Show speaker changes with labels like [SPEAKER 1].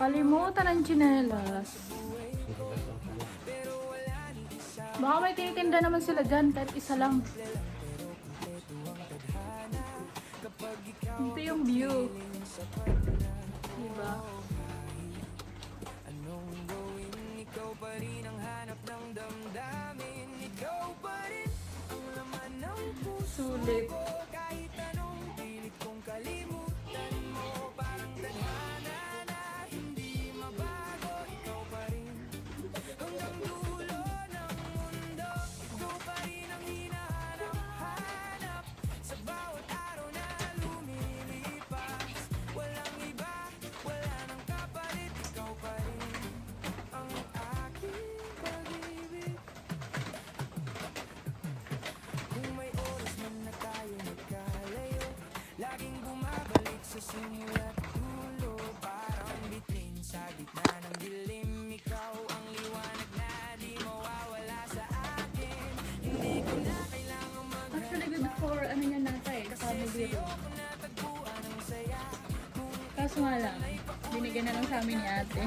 [SPEAKER 1] Nakalimutan ang tsinelas. Baka may tinitinda naman sila dyan, kahit isa lang. Ito yung view. Diba? Sulit. Actually, good for ano yan nata eh, kasama biro. Kaso nga lang, binigyan na lang sa amin ni ate.